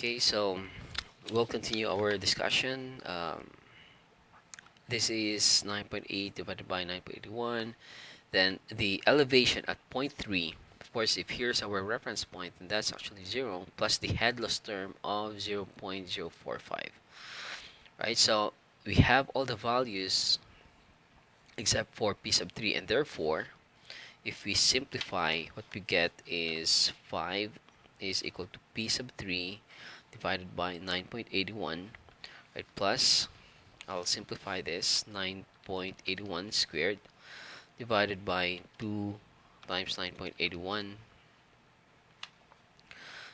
Okay, so we'll continue our discussion. This is 9.8 divided by 9.81. Then the elevation at point 3, of course, if here's our reference point, then that's actually 0 plus the head loss term of 0.045. Right, so we have all the values except for p sub 3, and therefore, if we simplify, what we get is 5 is equal to p sub 3 divided by 9.81, right, plus, I'll simplify this, 9.81 squared divided by 2 times 9.81.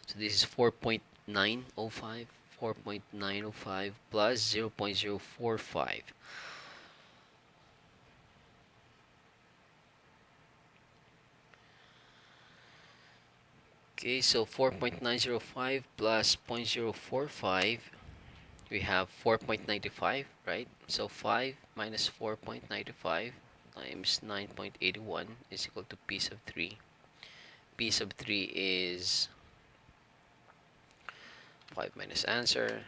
So this is 4.905, 4.905 plus 0.045. Okay, so 4.905 plus 0.045, we have 4.95, right? So 5 minus 4.95 times 9.81 is equal to p sub 3. P sub 3 is 5 minus answer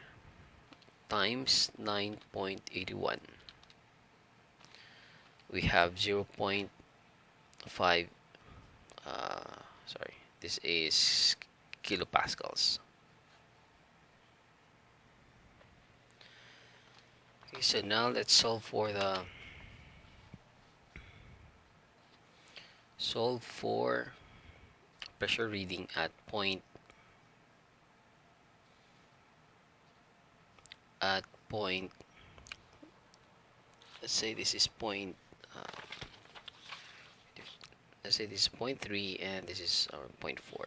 times 9.81. We have 0.5, sorry, this is kilopascals. Okay, so now let's solve pressure reading at point let's say this is point let's say this is point 3 and this is our point 4.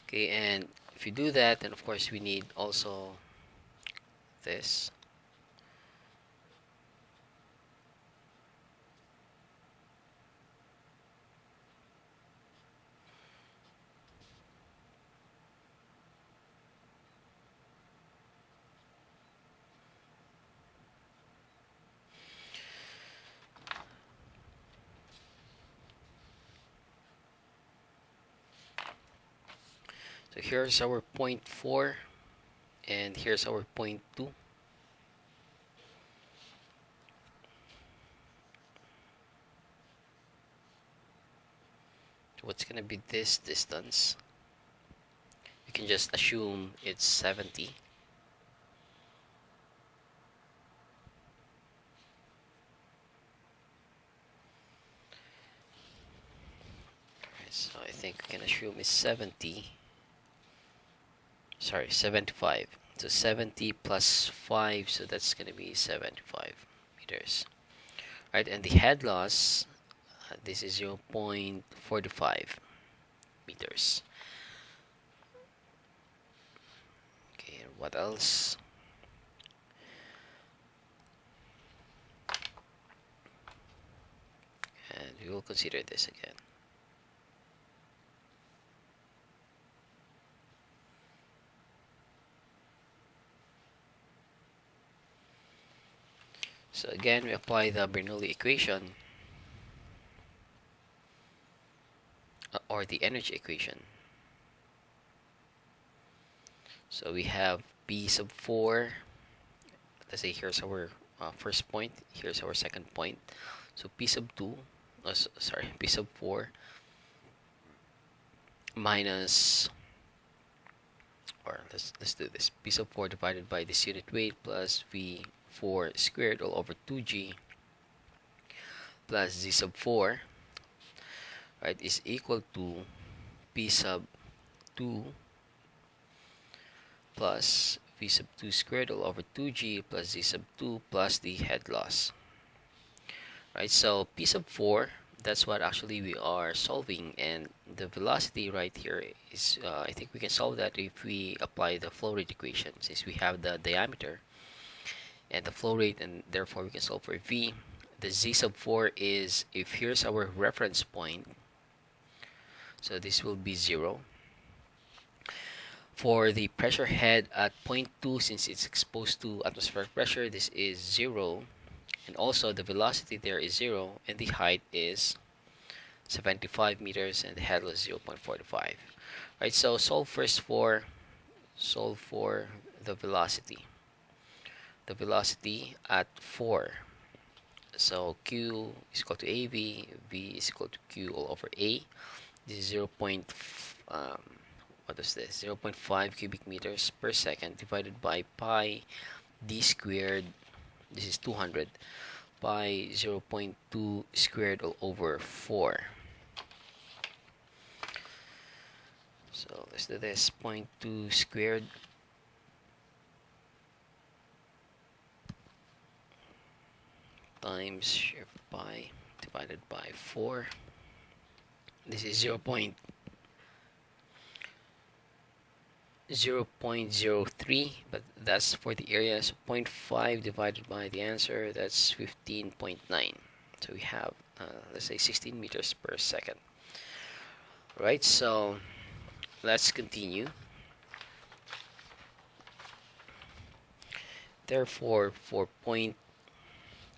Okay, and if you do that, then of course we need also this. So here's our point 4 and here's our point 2. So what's gonna be this distance? You can just assume it's 70. Alright, so I think we can assume it's 70. Sorry, 75. So 70 plus 5, so that's going to be 75 meters. Right, and the head loss, this is 0.45 meters. Okay, what else? And we will consider this again. So again, we apply the Bernoulli equation or the energy equation. So we have P sub 4. Let's say here's our first point, here's our second point. So P sub 2, P sub 4 minus, or let's do this, P sub 4 divided by this unit weight plus V4 squared all over 2g plus z sub 4, right, is equal to P sub 2 plus V sub 2 squared all over 2g plus z sub 2 plus the head loss. Right, so P sub 4, that's what actually we are solving, and the velocity right here is, I think we can solve that if we apply the flow rate equation, since we have the diameter and the flow rate, and therefore we can solve for V. The z sub 4 is, if here's our reference point, so this will be 0. For the pressure head at point 2, since it's exposed to atmospheric pressure, this is 0. And also the velocity there is 0, and the height is 75 meters, and the head was 0.45. Right, so solve for the velocity. The velocity at 4. So Q is equal to AV, V is equal to Q all over A. This is what is this? 0.5 cubic meters per second divided by pi d squared. This is 200 by 0.2 squared all over 4. So let's do this. 0.2 squared times shift pi divided by 4. This is 0.03, but that's for the area. So 0.5 divided by the answer, that's 15.9. So we have let's say 16 meters per second. Right, so let's continue. Therefore, for point,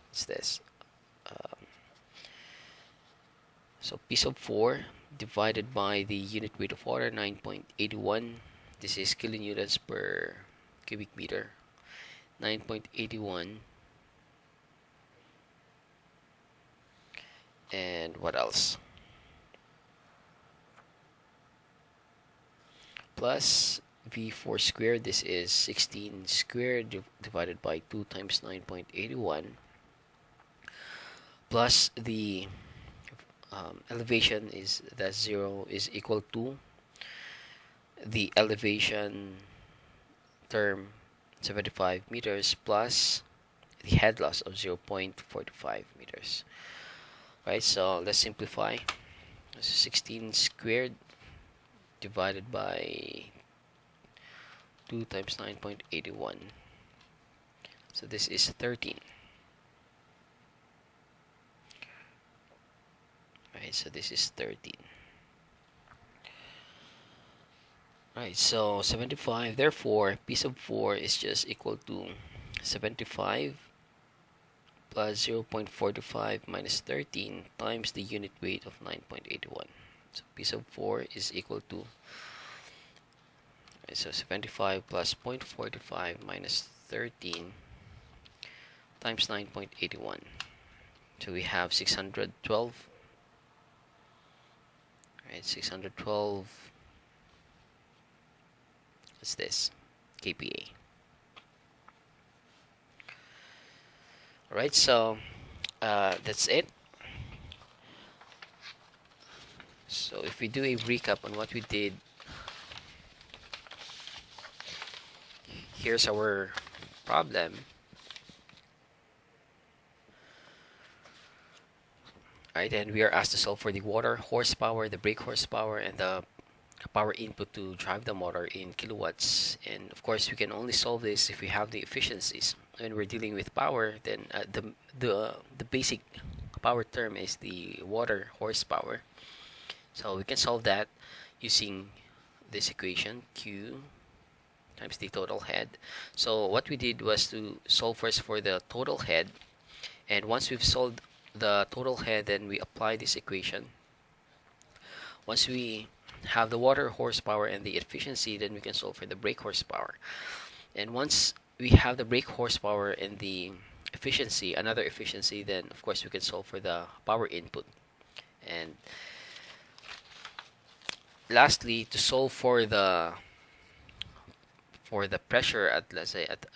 what's this? So P sub 4 divided by the unit weight of water, 9.81. This is kilonewtons per cubic meter. 9.81. And what else? Plus V4 squared. This is 16 squared divided by 2 times 9.81. Plus the elevation is that 0 is equal to the elevation term 75 meters plus the head loss of 0.45 meters. Right, so let's simplify. 16 squared divided by 2 times 9.81. So this is 13. Right, so this is 13. Right, so 75. Therefore, P sub 4 is just equal to 75 plus 0.45 minus 13 times the unit weight of 9.81. So P sub 4 is equal to, right, so 75 plus 0.45 minus 13 times 9.81. So we have 612. Right, 612. What's this? kPa. Alright, so that's it. So if we do a recap on what we did, here's our problem. Right, and we are asked to solve for the water horsepower, the brake horsepower, and the power input to drive the motor in kilowatts. And of course, we can only solve this if we have the efficiencies. When we're dealing with power, then the basic power term is the water horsepower. So we can solve that using this equation, Q times the total head. So what we did was to solve first for the total head, and once we've solved the total head, then we apply this equation. Once we have the water horsepower and the efficiency, then we can solve for the brake horsepower. And once we have the brake horsepower and the efficiency, another efficiency, then of course we can solve for the power input. And lastly, to solve for the pressure at, let's say, at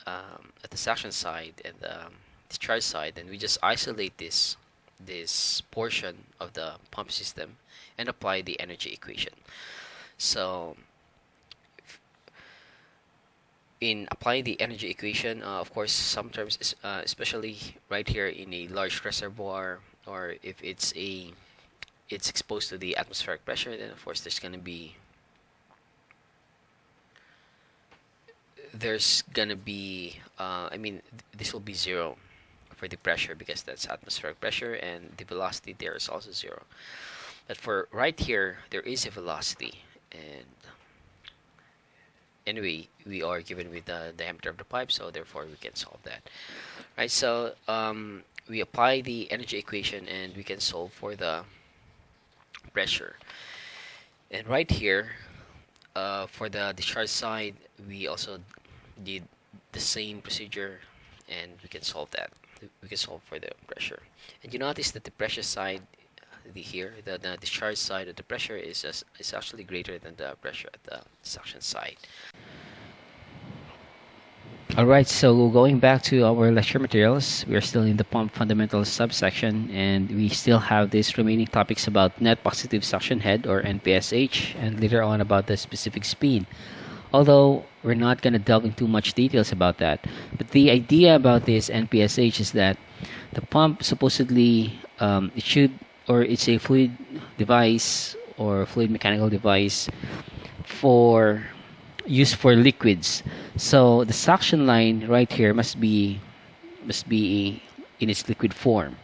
the suction side and the discharge side, then we just isolate this portion of the pump system and apply the energy equation. So in applying the energy equation, of course, some terms, especially right here in a large reservoir, or if it's exposed to the atmospheric pressure, then of course there's gonna be I mean, this will be 0 for the pressure because that's atmospheric pressure, and the velocity there is also 0. But for right here, there is a velocity, and anyway, we are given with the diameter of the pipe, so therefore we can solve that. Right, so we apply the energy equation and we can solve for the pressure. And right here, For the discharge side, we also did the same procedure, and we can solve that. We can solve for the pressure. And you notice that the pressure side, the discharge side of the pressure is actually greater than the pressure at the suction side. Alright, so going back to our lecture materials, we are still in the pump fundamentals subsection, and we still have these remaining topics about net positive suction head, or NPSH, and later on about the specific speed. Although we're not going to delve into much details about that, but the idea about this NPSH is that the pump supposedly it's a fluid device or fluid mechanical device for used for liquids. So the suction line right here must be in its liquid form.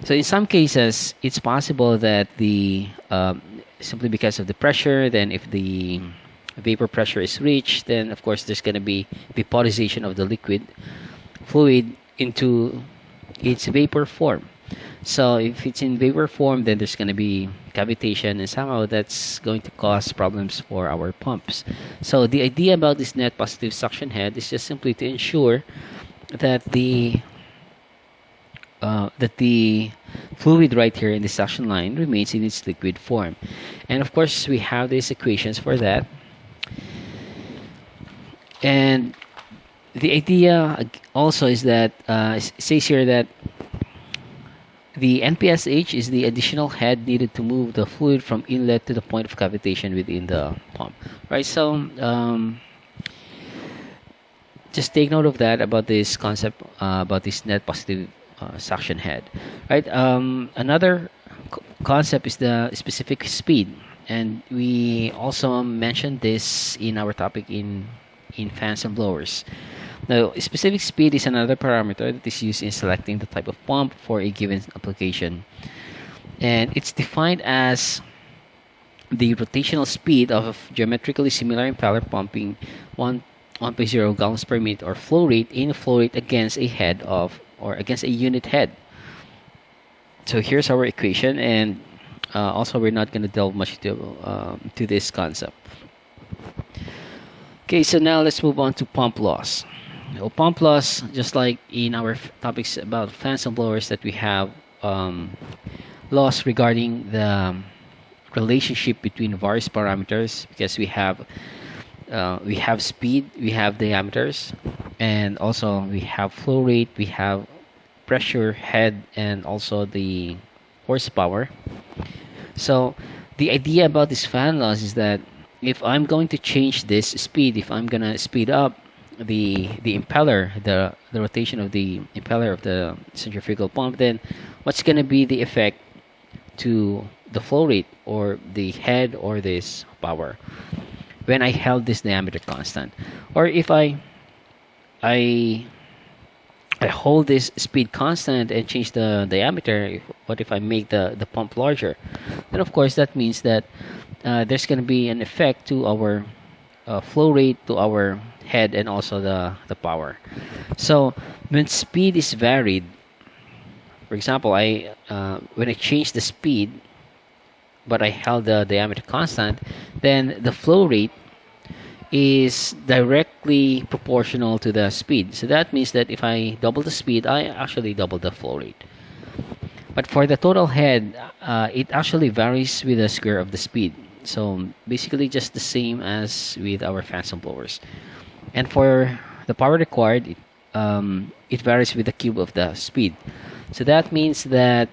So in some cases, it's possible that the simply because of the pressure, then if the vapor pressure is reached, then of course there's going to be vaporization of the liquid fluid into its vapor form. So if it's in vapor form, then there's going to be cavitation, and somehow that's going to cause problems for our pumps. So the idea about this net positive suction head is just simply to ensure that the fluid right here in the suction line remains in its liquid form. And of course, we have these equations for that. And the idea also is that it says here that the NPSH is the additional head needed to move the fluid from inlet to the point of cavitation within the pump. Right, so just take note of that, about this concept, about this net positive suction head. Right, another concept is the specific speed, and we also mentioned this in our topic in fans and blowers. Now, specific speed is another parameter that is used in selecting the type of pump for a given application. And it's defined as the rotational speed of a geometrically similar impeller pumping 1.0 gallons per minute, or flow rate, in a flow rate against a head of, or against a unit head. So here's our equation, and also we're not going to delve much to this concept. Okay, so now let's move on to pump loss. Pump loss, just like in our topics about fans and blowers, that we have loss regarding the relationship between various parameters, because we have speed, we have diameters, and also we have flow rate, we have pressure, head, and also the horsepower. So the idea about this fan loss is that if I'm going to change this speed, if I'm gonna speed up the impeller, the rotation of the impeller of the centrifugal pump, then what's going to be the effect to the flow rate, or the head, or this power, when I held this diameter constant? Or if I hold this speed constant and change the diameter, what if I make the pump larger? Then of course that means that there's going to be an effect to our flow rate, to our head, and also the power. So when speed is varied, for example, when I change the speed but I held the diameter constant, then the flow rate is directly proportional to the speed. So that means that if I double the speed, I actually double the flow rate. But for the total head, it actually varies with the square of the speed. So basically just the same as with our fans and blowers. And for the power required, it varies with the cube of the speed. So that means that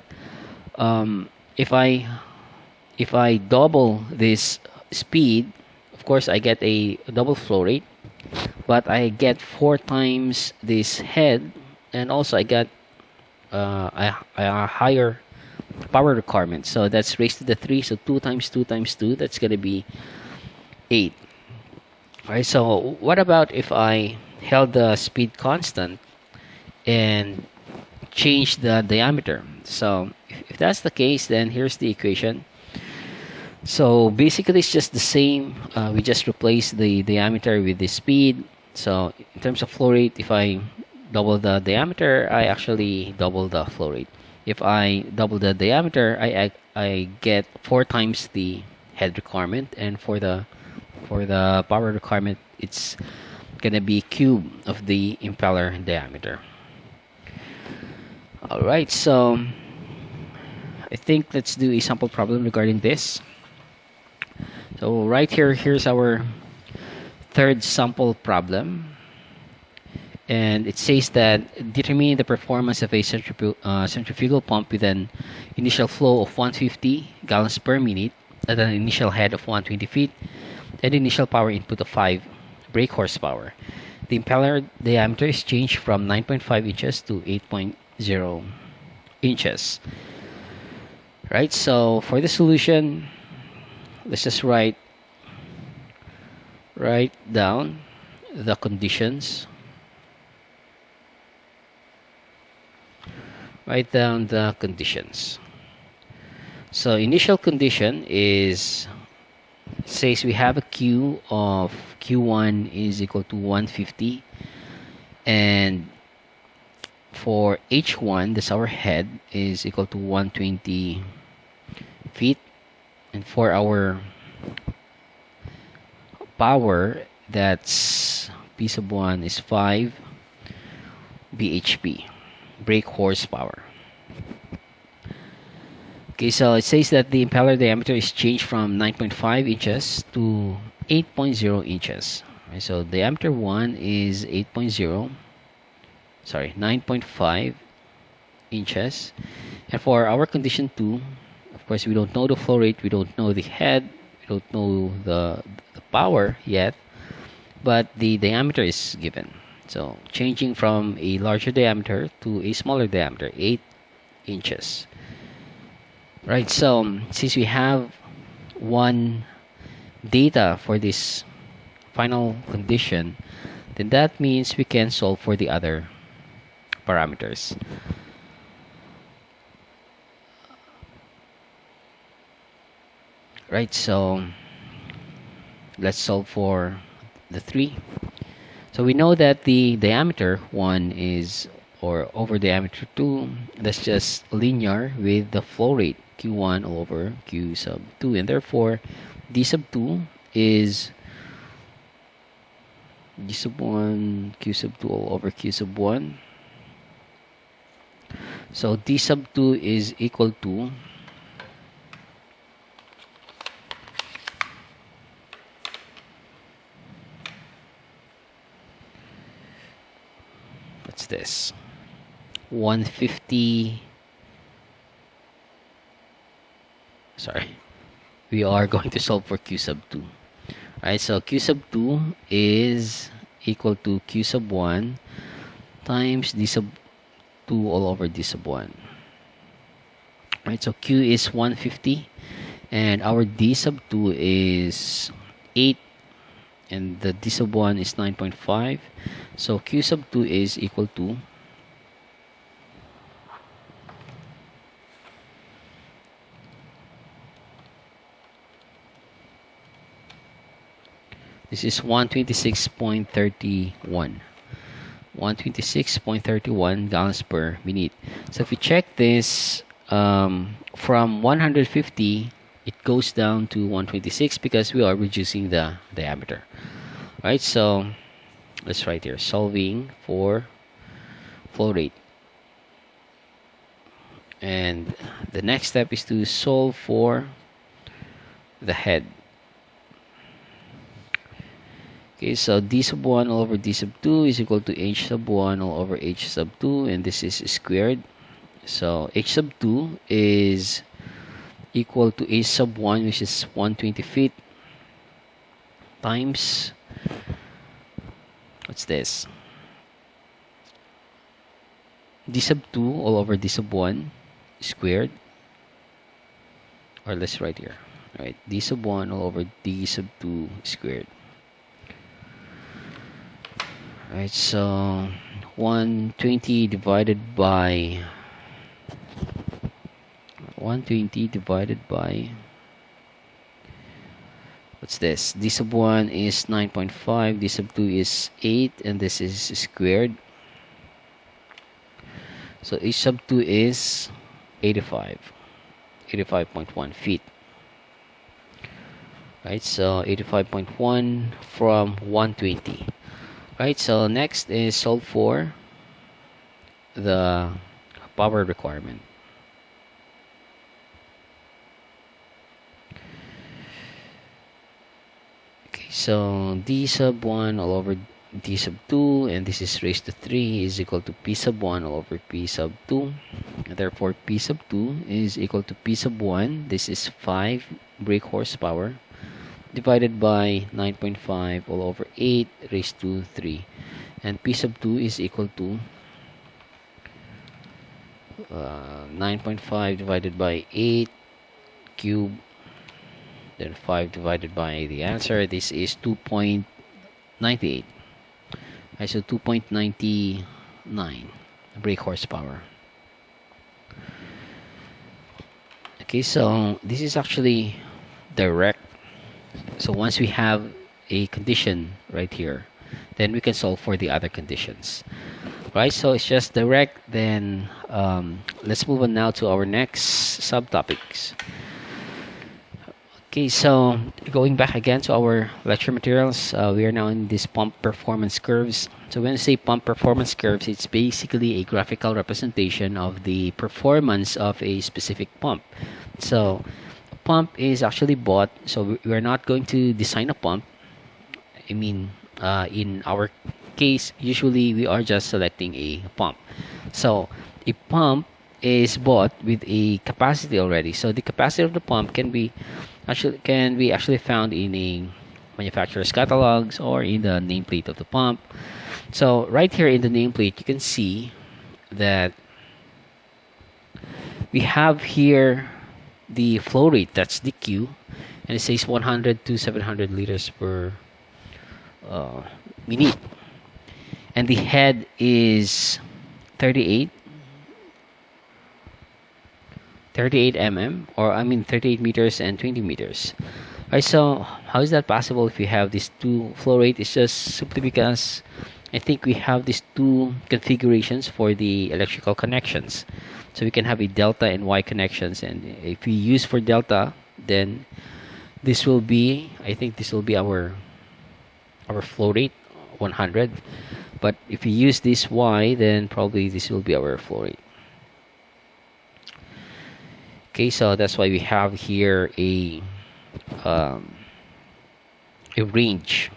if I double this speed, of course I get a double flow rate, but I get 4 times this head, and also I get a higher power requirement. So that's raised to the 3. So 2 times 2 times 2, that's going to be 8. Alright, so what about if I held the speed constant and change the diameter? So if that's the case, then here's the equation. So basically it's just the same. We just replace the diameter with the speed. So in terms of flow rate, if I double the diameter, I actually double the flow rate. If I double the diameter, I get 4 times the head requirement, and for the power requirement, it's gonna be cube of the impeller diameter. All right, so I think let's do a sample problem regarding this. So right here, here's our third sample problem, and it says that determine the performance of a centrifugal pump with an initial flow of 150 gallons per minute at an initial head of 120 feet and initial power input of 5 brake horsepower. The impeller diameter is changed from 9.5 inches to 8.0 inches. Right, so for the solution, let's just write down the conditions. Write down the conditions. So initial condition says we have a Q of Q1 is equal to 150, and for H1, that's our head, is equal to 120 feet, and for our power, that's P sub 1 is 5 bhp, brake horsepower. Okay, so it says that the impeller diameter is changed from 9.5 inches to 8.0 inches. Okay, so diameter 1 is 9.5 inches. And for our condition 2, of course, we don't know the flow rate, we don't know the head, we don't know the power yet, but the diameter is given. So changing from a larger diameter to a smaller diameter, 8 inches. Right, so since we have one data for this final condition, then that means we can solve for the other parameters. Right, so let's solve for the 3. So we know that the diameter 1 is, or over diameter 2, that's just linear with the flow rate Q1 all over Q sub 2, and therefore D sub 2 is D sub 1 Q sub 2 all over Q sub 1. So D sub 2 is equal to what's this? 150. Sorry, we are going to solve for Q sub 2. Right, so Q sub 2 is equal to Q sub 1 times D sub 2 all over D sub 1. Right, so Q is 150 and our D sub 2 is 8 and the D sub 1 is 9.5. So Q sub 2 is equal to this is 126.31 gallons per minute. So if we check this from 150, it goes down to 126 because we are reducing the diameter. Right, so let's write here solving for flow rate, and the next step is to solve for the head. Okay, so D sub 1 all over D sub 2 is equal to H sub 1 all over H sub 2, and this is squared. So H sub 2 is equal to H sub 1, which is 120 feet, times, what's this? D sub 2 all over D sub 1 squared, or let's write here, right? D sub 1 all over D sub 2 squared. Right, so 120 divided by what's this? D sub 1 is 9.5, D sub 2 is 8, and this is squared. So H sub 2 is 85.1 feet. right? So 85.1 from 120, right? So next is solve for the power requirement. Okay, so d sub 1 all over d sub 2, and this is raised to 3 is equal to p sub 1 all over p sub 2. Therefore, p sub 2 is equal to p sub 1. This is 5 brake horsepower divided by 9.5 all over 8 raised to 3. And p sub 2 is equal to 9.5 divided by 8 cube, then 5 divided by the answer. This is 2.98. Right, so 2.99 brake horsepower. Okay, so this is actually direct. So once we have a condition right here, then we can solve for the other conditions. Right, so it's just direct. Then let's move on now to our next subtopics. Okay, so going back again to our lecture materials, we are now in this pump performance curves. So when I say pump performance curves, it's basically a graphical representation of the performance of a specific pump. So a pump is actually bought, so we're not going to design a pump. I mean, in our case, usually we are just selecting a pump. So a pump is bought with a capacity already. So the capacity of the pump can be actually found in a manufacturer's catalogs or in the nameplate of the pump. So right here in the nameplate, you can see that we have here the flow rate, that's the Q, and it says 100 to 700 liters per minute, and the head is 38 mm, or I mean 38 meters and 20 meters. Right, so how is that possible if we have these two flow rate? It's just simply because I think we have these two configurations for the electrical connections. So we can have a delta and Y connections, and if we use for delta, then this will be, I think this will be our flow rate 100, but if we use this Y, then probably this will be our flow rate. Okay, so that's why we have here a range.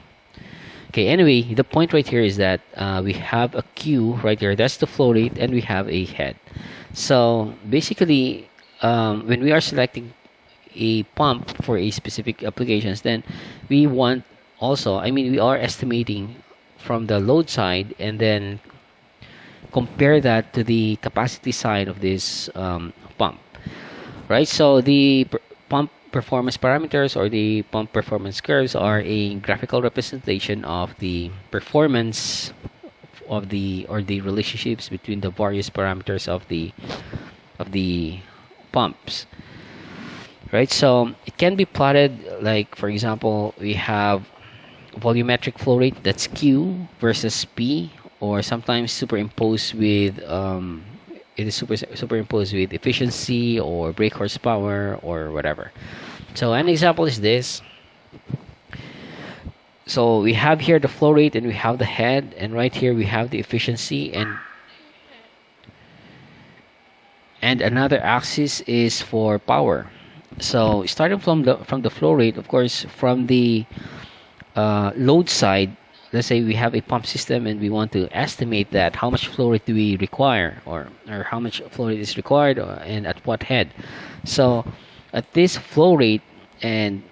Okay, anyway, the point right here is that we have a Q right here, that's the flow rate, and we have a head. So basically, when we are selecting a pump for a specific applications, then we want also, I mean, we are estimating from the load side and then compare that to the capacity side of this pump, right? So the pump performance parameters or the pump performance curves are a graphical representation of the performance of the relationships between the various parameters of the pumps, right? So it can be plotted like, for example, we have volumetric flow rate, that's Q versus P, or sometimes superimposed with it is superimposed with efficiency or brake horsepower or whatever. So an example is this. So we have here the flow rate and we have the head, and right here we have the efficiency, and another axis is for power. So starting from the flow rate, of course, from the load side, let's say we have a pump system and we want to estimate that how much flow rate do we require, or how much flow rate is required, and at what head. So at this flow rate, and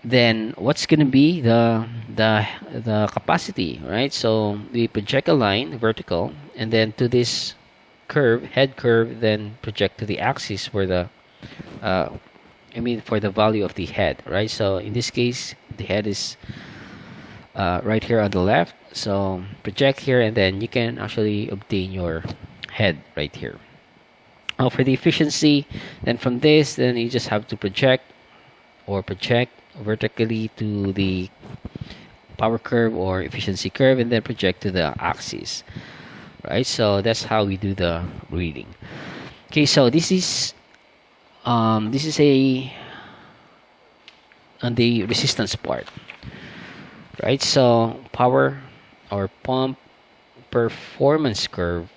then what's going to be the capacity, right? So we project a line vertical, and then to this curve, head curve, then project to the axis where the for the value of the head, right? So in this case, the head is right here on the left, so project here, and then you can actually obtain your head right here. Now for the efficiency, then from this, then you just have to project vertically to the power curve or efficiency curve, and then project to the axis, right? So that's how we do the reading. Okay, so this is a on the resistance part, right? So power or pump performance curve.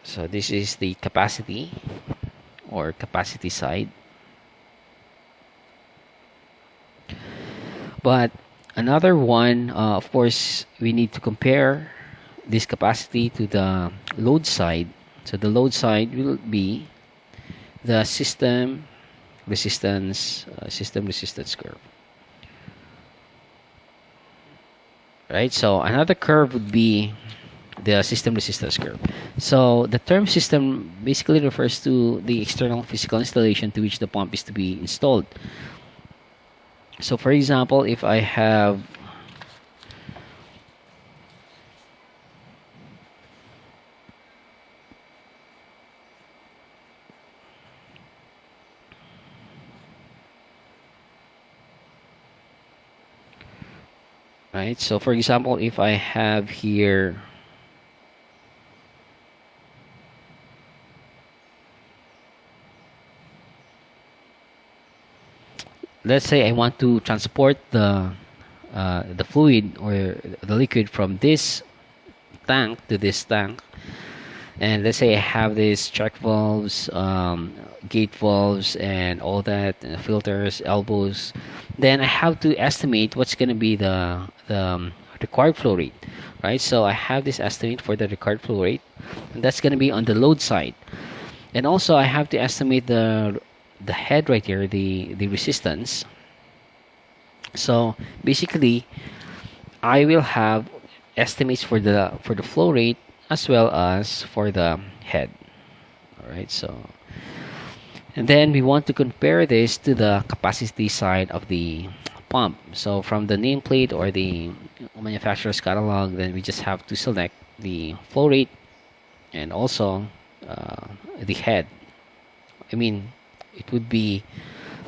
So this is the capacity or capacity side. But another one, of course, we need to compare this capacity to the load side. So the load side will be the system resistance curve, right? So another curve would be the system resistance curve. So the term system basically refers to the external physical installation to which the pump is to be installed. So for example, if I have right, so for example, if I have here let's say I want to transport the fluid or the liquid from this tank to this tank, and let's say I have these check valves, gate valves, and all that, and filters, elbows. Then I have to estimate what's going to be the required flow rate, right? So I have this estimate for the required flow rate, and that's going to be on the load side. And also I have to estimate the head right here, the resistance. So basically, I will have estimates for the flow rate as well as for the head. All right, so and then we want to compare this to the capacity side of the pump. So from the nameplate or the manufacturer's catalog, then we just have to select the flow rate and also the head. I mean, it would be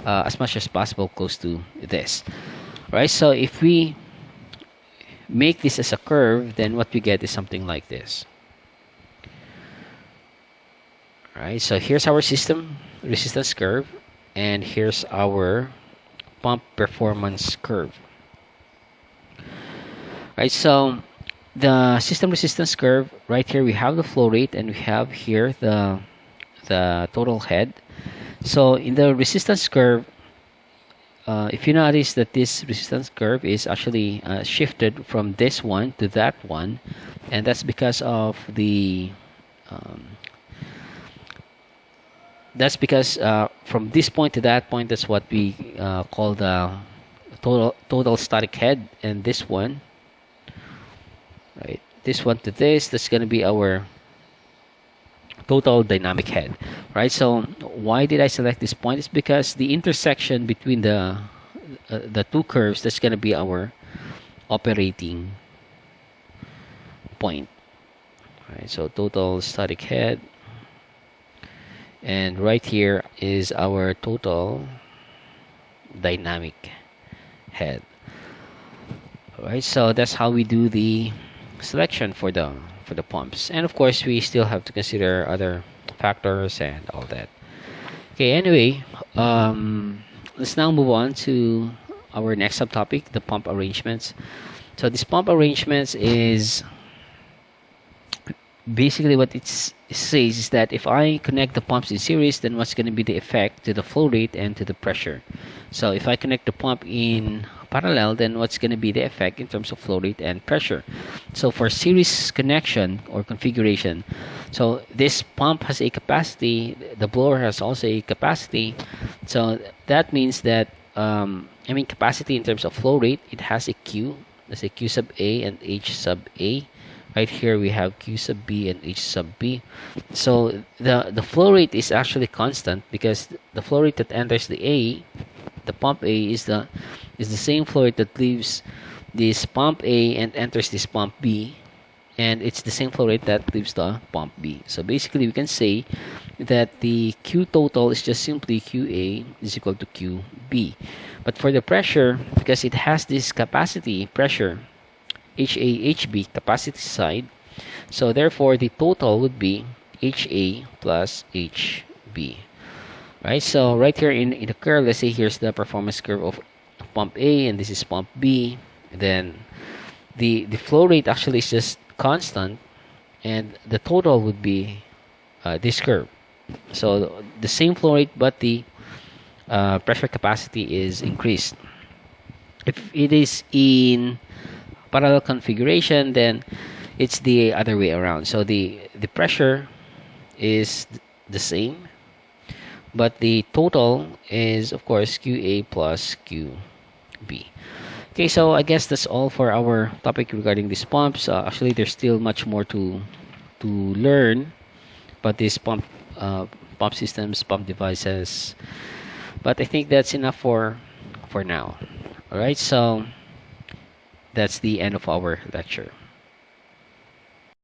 as much as possible close to this, right? So if we make this as a curve, then what we get is something like this. Right, so here's our system resistance curve, and here's our pump performance curve. Right, so the system resistance curve, right here we have the flow rate, and we have here the total head. So in the resistance curve, if you notice that this resistance curve is actually shifted from this one to that one, and that's because of the from this point to that point, that's what we call the total static head. And this one, right, this one to this, that's going to be our total dynamic head, right? So why did I select this point? It's because the intersection between the two curves, that's going to be our operating point, right? So total static head, and right here is our total dynamic head. All right, so that's how we do the selection for the pumps. And of course, we still have to consider other factors and all that. Okay, anyway, let's now move on to our next subtopic, the pump arrangements. So this pump arrangements is basically what it says is that if I connect the pumps in series, then what's going to be the effect to the flow rate and to the pressure. So if I connect the pump in parallel, then what's going to be the effect in terms of flow rate and pressure. So for series connection or configuration, so this pump has a capacity, the blower has also a capacity. So that means that capacity in terms of flow rate, it has a Q. There's a Q sub A and H sub A. Right here we have Q sub B and H sub B. So the flow rate is actually constant because the flow rate that enters the pump A is the same flow rate that leaves this pump A and enters this pump B, and it's the same flow rate that leaves the pump B. So basically we can say that the Q total is just simply QA is equal to QB. But for the pressure, because it has this capacity pressure, HB capacity side. So therefore, the total would be HA plus HB. Right? So right here in the curve, let's say here's the performance curve of pump A, and this is pump B. Then the flow rate actually is just constant, and the total would be this curve. So the same flow rate, but the pressure capacity is increased. If it is in parallel configuration, then it's the other way around. So the pressure is the same, but the total is, of course, QA plus QB. Okay, so I guess that's all for our topic regarding these pumps. Actually, there's still much more to learn about these pump systems, pump devices. But I think that's enough for now. All right, so that's the end of our lecture.